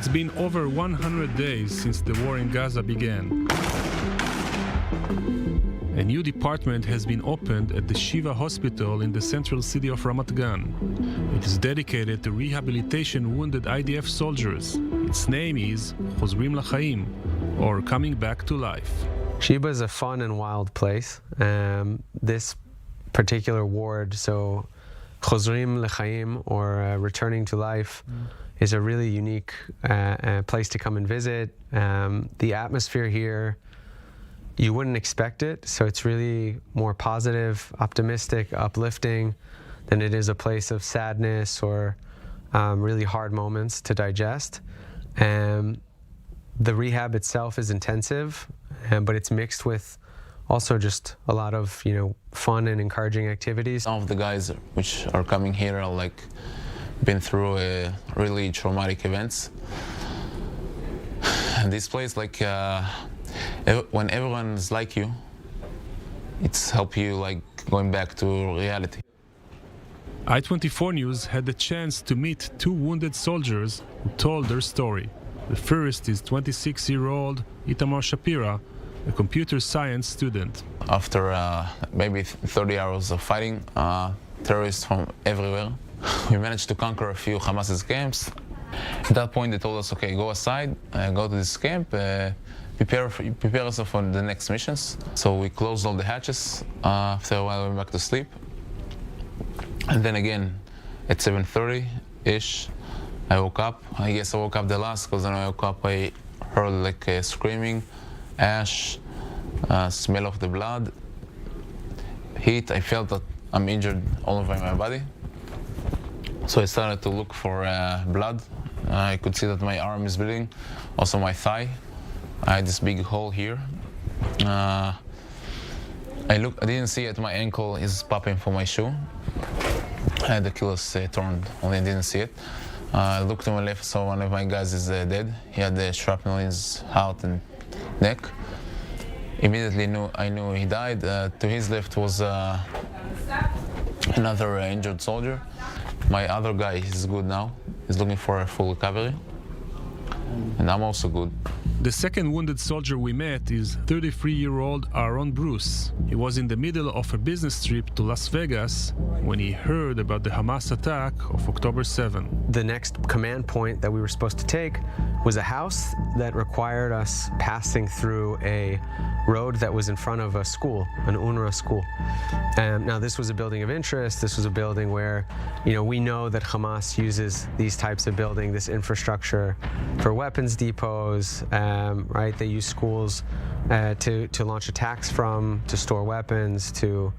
It's been over 100 days since the war in Gaza began. A new department has been opened at the Shiva Hospital in the central city of Ramat Gan. It is dedicated to rehabilitation wounded IDF soldiers. Its name is Chozrim L'Chaim, or Coming Back to Life. Shiva is a fun and wild place. This particular ward, so Chozrim L'Chaim, or returning to life, is a really unique place to come and visit. The atmosphere here, you wouldn't expect it, so it's really more positive, optimistic, uplifting than it is a place of sadness or really hard moments to digest. The rehab itself is intensive, but it's mixed with also just a lot of, fun and encouraging activities. Some of the guys which are coming here are been through really traumatic events. And this place, when everyone is like you, it's help you going back to reality. I-24 News had the chance to meet two wounded soldiers who told their story. The first is 26-year-old Uri Shapira, a computer science student. After maybe 30 hours of fighting terrorists from everywhere, we managed to conquer a few Hamas's camps. At that point, they told us, okay, go aside, go to this camp, prepare yourself for the next missions. So we closed all the hatches. After a while, we went back to sleep. And then again, at 7:30-ish, I woke up. I guess I woke up the last, because when I woke up, I heard screaming, ash, smell of the blood, heat. I felt that I'm injured all over my body. So I started to look for blood. I could see that my arm is bleeding, also my thigh. I had this big hole here. I didn't see it, my ankle is popping for my shoe. I had the Achilles torn, only I didn't see it. I looked to my left, saw one of my guys is dead. He had the shrapnel in his heart and neck. Immediately I knew he died. To his left was another injured soldier. My other guy is good now. He's looking for a full recovery. And I'm also good. The second wounded soldier we met is 33-year-old Aaron Bruce. He was in the middle of a business trip to Las Vegas when he heard about the Hamas attack of October 7. The next command point that we were supposed to take was a house that required us passing through a road that was in front of a school, an UNRWA school. Now this was a building of interest. This was a building where, we know that Hamas uses these types of building, this infrastructure for weapons depots, right? They use schools to launch attacks from, to store weapons, to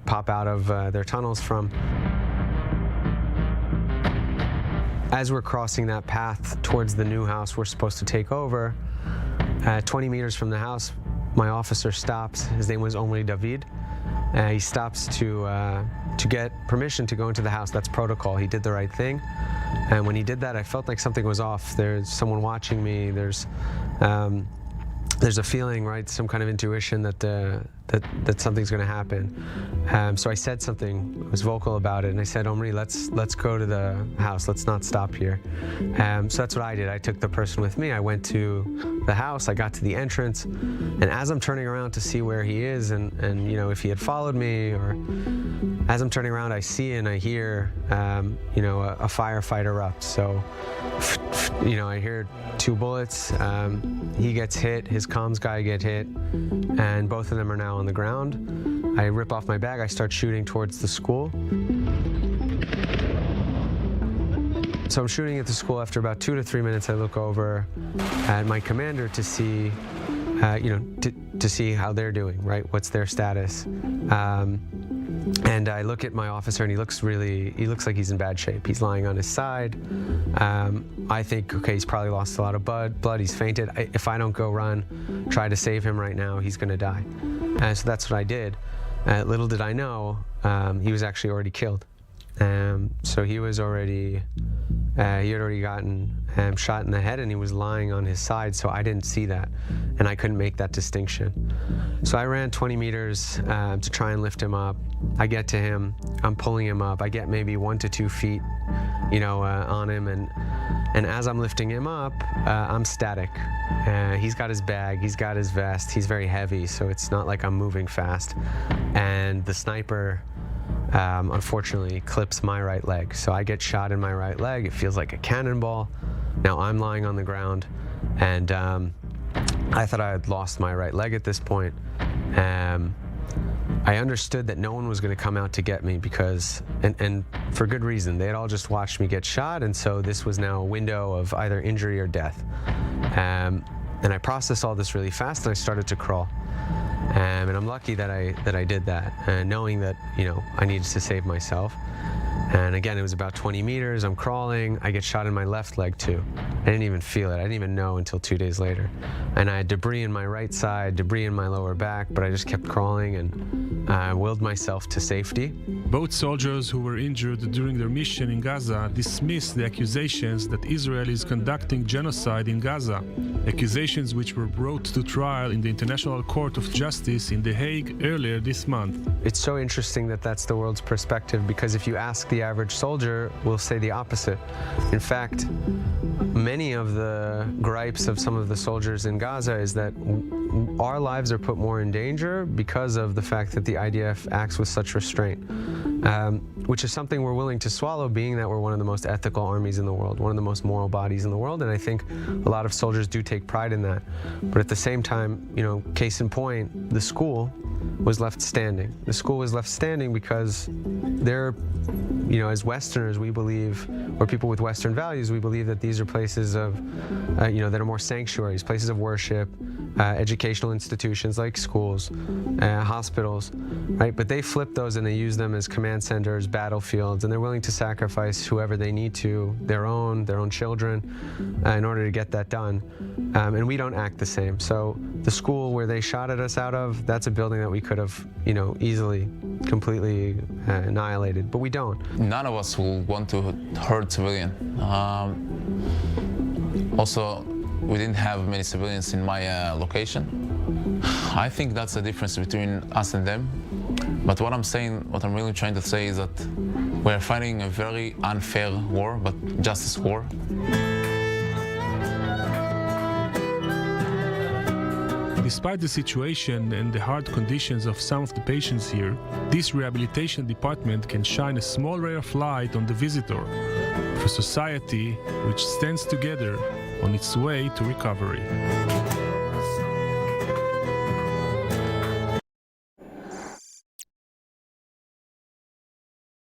pop out of their tunnels from. As we're crossing that path towards the new house we're supposed to take over, 20 meters from the house, my officer stops. His name was Omri David. He stops to get permission to go into the house. That's protocol. He did the right thing. And when he did that, I felt like something was off. There's someone watching me. There's a feeling, right? Some kind of intuition that something's going to happen. So I said something. I was vocal about it, and I said, "Omri, let's go to the house. Let's not stop here." So that's what I did. I took the person with me. I went to the house. I got to the entrance, and as I'm turning around to see where he is, and if he had followed me, or as I'm turning around, I see and I hear a firefight erupt. So I hear 2 bullets. He gets hit. His comms guy get hit, and both of them are now on the ground. I rip off my bag. I start shooting towards the school. So I'm shooting at the school. After about 2 to 3 minutes, I look over at my commander to see, to see how they're doing, right? What's their status? And I look at my officer, and he looks like he's in bad shape. He's lying on his side. I think, okay, he's probably lost a lot of blood. He's fainted. If I don't go run, try to save him right now, he's going to die. So that's what I did. Little did I know, he was actually already killed. So he was already, he had already gotten shot in the head, and he was lying on his side, so I didn't see that, and I couldn't make that distinction. So I ran 20 meters to try and lift him up. I get to him, I'm pulling him up. I get maybe 1 to 2 feet on him, and as I'm lifting him up, I'm static. He's got his bag, he's got his vest, he's very heavy, so it's not like I'm moving fast. And the sniper, unfortunately, clips my right leg. So I get shot in my right leg. It feels like a cannonball. Now I'm lying on the ground, and I thought I had lost my right leg at this point. I understood that no one was going to come out to get me because, and for good reason, they had all just watched me get shot, and so this was now a window of either injury or death. And I processed all this really fast, and I started to crawl. And I'm lucky that I did that, knowing that I needed to save myself. And again, it was about 20 meters. I'm crawling. I get shot in my left leg too. I didn't even feel it. I didn't even know until 2 days later. And I had debris in my right side, debris in my lower back, but I just kept crawling and willed myself to safety. Both soldiers who were injured during their mission in Gaza dismissed the accusations that Israel is conducting genocide in Gaza, accusations which were brought to trial in the International Court of Justice in The Hague earlier this month. It's so interesting that that's the world's perspective, because if you ask the average soldier, we'll say the opposite. In fact, many of the gripes of some of the soldiers in Gaza is that our lives are put more in danger because of the fact that the IDF acts with such restraint, which is something we're willing to swallow, being that we're one of the most ethical armies in the world, one of the most moral bodies in the world, and I think a lot of soldiers do take pride in that. But at the same time, case in point, the school was left standing. The school was left standing because they're, as Westerners, we believe, or people with Western values, we believe that these are places of, that are more sanctuaries, places of worship, educational institutions like schools, hospitals, right? But they flip those and they use them as command centers, battlefields, and they're willing to sacrifice whoever they need to, their own children, in order to get that done. And we don't act the same. So the school where they shot at us out of, that's a building that we could have, easily, completely annihilated, but we don't. None of us will want to hurt civilian. Also, we didn't have many civilians in my location. I think that's the difference between us and them. But what I'm really trying to say is that we're fighting a very unfair war, but justice war. Despite the situation and the hard conditions of some of the patients here, this rehabilitation department can shine a small ray of light on the visitor, for society which stands together on its way to recovery.